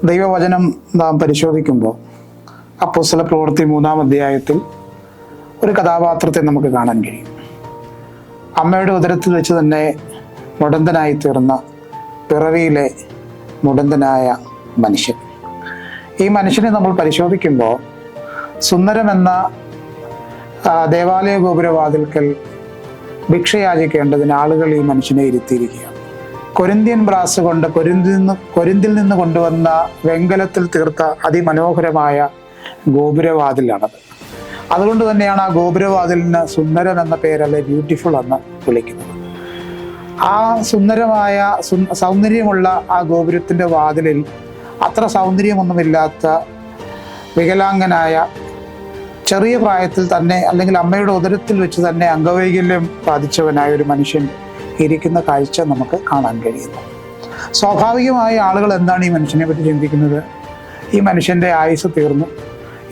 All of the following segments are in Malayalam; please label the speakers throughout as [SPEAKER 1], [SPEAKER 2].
[SPEAKER 1] ദൈവവചനം നാം പരിശോധിക്കുമ്പോൾ അപ്പോസ്തല പ്രവൃത്തി 3-ാം അധ്യായത്തിൽ ഒരു കഥാപാത്രത്തെ നമുക്ക് കാണാൻ കഴിയും. അമ്മയുടെ ഉദരത്തിൽ വെച്ച് തന്നെ മുടന്തനായി തീർന്ന പിറവിയിലെ മുടന്തനായ മനുഷ്യൻ. ഈ മനുഷ്യനെ നമ്മൾ പരിശോധിക്കുമ്പോൾ സുന്ദരമെന്ന ദേവാലയ ഗോപുരവാതിൽക്കൽ ഭിക്ഷയാചിക്കേണ്ടതിന് ആളുകൾ ഈ മനുഷ്യനെ ഇരുത്തിയിരിക്കുകയാണ്. കൊരിന്ത്യൻ ബ്രാസ് കൊണ്ട് കൊരിന്തിൽ നിന്ന് കൊണ്ടുവന്ന വെങ്കലത്തിൽ തീർത്ത അതിമനോഹരമായ ഗോപുരവാതിലാണത്. അതുകൊണ്ട് തന്നെയാണ് ആ ഗോപുരവാതിലിന് സുന്ദരം എന്ന പേരല്ലെ ബ്യൂട്ടിഫുൾ എന്ന് വിളിക്കുന്നത്. ആ സുന്ദരമായ സൗന്ദര്യമുള്ള ആ ഗോപുരത്തിൻ്റെ വാതിലിൽ അത്ര സൗന്ദര്യമൊന്നുമില്ലാത്ത വികലാംഗനായ ചെറിയ പ്രായത്തിൽ തന്നെ അല്ലെങ്കിൽ അമ്മയുടെ ഉദരത്തിൽ വെച്ച് തന്നെ അംഗവൈകല്യം ബാധിച്ചവനായ ഒരു മനുഷ്യൻ ഇരിക്കുന്ന കാഴ്ച നമുക്ക് കാണാൻ കഴിയുന്നു. സ്വാഭാവികമായി ആളുകൾ എന്താണ് ഈ മനുഷ്യനെ പറ്റി ചിന്തിക്കുന്നത്? ഈ മനുഷ്യൻ്റെ ആയുസ് തീർന്നു,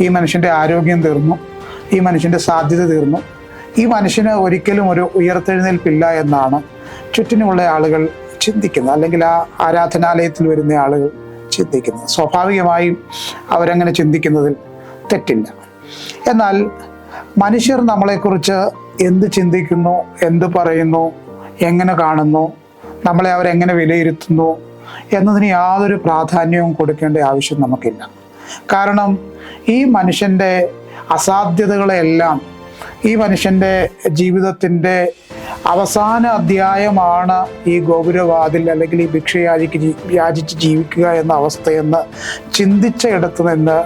[SPEAKER 1] ഈ മനുഷ്യൻ്റെ ആരോഗ്യം തീർന്നു, ഈ മനുഷ്യൻ്റെ സാധ്യത തീർന്നു, ഈ മനുഷ്യന് ഒരിക്കലും ഒരു ഉയർത്തെഴുന്നേൽപ്പില്ല എന്നാണ് ചുറ്റിനുമുള്ള ആളുകൾ ചിന്തിക്കുന്നത്, അല്ലെങ്കിൽ ആ ആരാധനാലയത്തിൽ വരുന്ന ആളുകൾ ചിന്തിക്കുന്നത്. സ്വാഭാവികമായും അവരങ്ങനെ ചിന്തിക്കുന്നതിൽ തെറ്റില്ല. എന്നാൽ മനുഷ്യർ നമ്മളെക്കുറിച്ച് എന്ത് ചിന്തിക്കുന്നു, എന്ത് പറയുന്നു, എങ്ങനെ കാണുന്നു, നമ്മളെ അവരെങ്ങനെ വിലയിരുത്തുന്നു എന്നതിന് യാതൊരു പ്രാധാന്യവും കൊടുക്കേണ്ട ആവശ്യം നമുക്കില്ല. കാരണം ഈ മനുഷ്യൻ്റെ അസാധ്യതകളെല്ലാം, ഈ മനുഷ്യൻ്റെ ജീവിതത്തിൻ്റെ അവസാന അധ്യായമാണ് ഈ ഗോപുരവാതിൽ അല്ലെങ്കിൽ ഈ യാചിച്ച് ജീവിക്കുക എന്ന അവസ്ഥയെന്ന് ചിന്തിച്ച ഇടത്തു നിന്ന്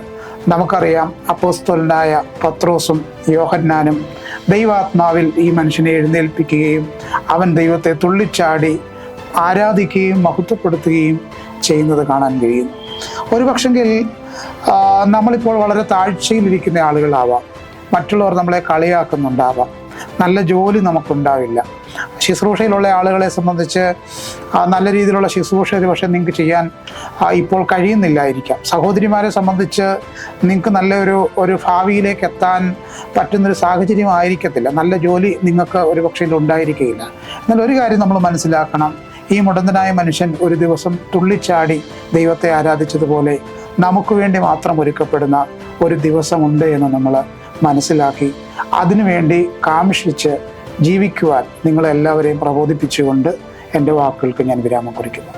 [SPEAKER 1] നമുക്കറിയാം അപ്പോസ്തലനായ പത്രോസും യോഹന്നാനും ദൈവാത്മാവിൽ ഈ മനുഷ്യനെ എഴുന്നേൽപ്പിക്കുകയും അവൻ ദൈവത്തെ തുള്ളിച്ചാടി ആരാധിക്കുകയും മഹത്വപ്പെടുത്തുകയും ചെയ്യുന്നത് കാണാൻ കഴിയുന്നു. ഒരു പക്ഷെങ്കിൽ നമ്മളിപ്പോൾ വളരെ താഴ്ചയിലിരിക്കുന്ന ആളുകളാവാം, മറ്റുള്ളവർ നമ്മളെ കളിയാക്കുന്നുണ്ടാവാം, നല്ല ജോലി നമുക്കുണ്ടാവില്ല, ശുശ്രൂഷയിലുള്ള ആളുകളെ സംബന്ധിച്ച് നല്ല രീതിയിലുള്ള ശുശ്രൂഷ ഒരു പക്ഷേ നിങ്ങൾക്ക് ചെയ്യാൻ ഇപ്പോൾ കഴിയുന്നില്ലായിരിക്കാം. സഹോദരിമാരെ സംബന്ധിച്ച് നിങ്ങൾക്ക് ഒരു ഭാവിയിലേക്ക് എത്താൻ പറ്റുന്നൊരു സാഹചര്യം ആയിരിക്കത്തില്ല, നല്ല ജോലി നിങ്ങൾക്ക് ഒരു പക്ഷേ ഉണ്ടായിരിക്കുകയില്ല. എന്നാൽ ഒരു കാര്യം നമ്മൾ മനസ്സിലാക്കണം, ഈ മുടന്തനായ മനുഷ്യൻ ഒരു ദിവസം തുള്ളിച്ചാടി ദൈവത്തെ ആരാധിച്ചതുപോലെ നമുക്ക് വേണ്ടി മാത്രം ഒരുക്കപ്പെടുന്ന ഒരു ദിവസമുണ്ട് എന്ന് നമ്മൾ മനസ്സിലാക്കി അതിനുവേണ്ടി കാംക്ഷിച്ച് ജീവിക്കുവാൻ നിങ്ങളെല്ലാവരെയും പ്രബോധിപ്പിച്ചുകൊണ്ട് എൻ്റെ വാക്കുകൾക്ക് ഞാൻ വിരാമം കുറിക്കുന്നു.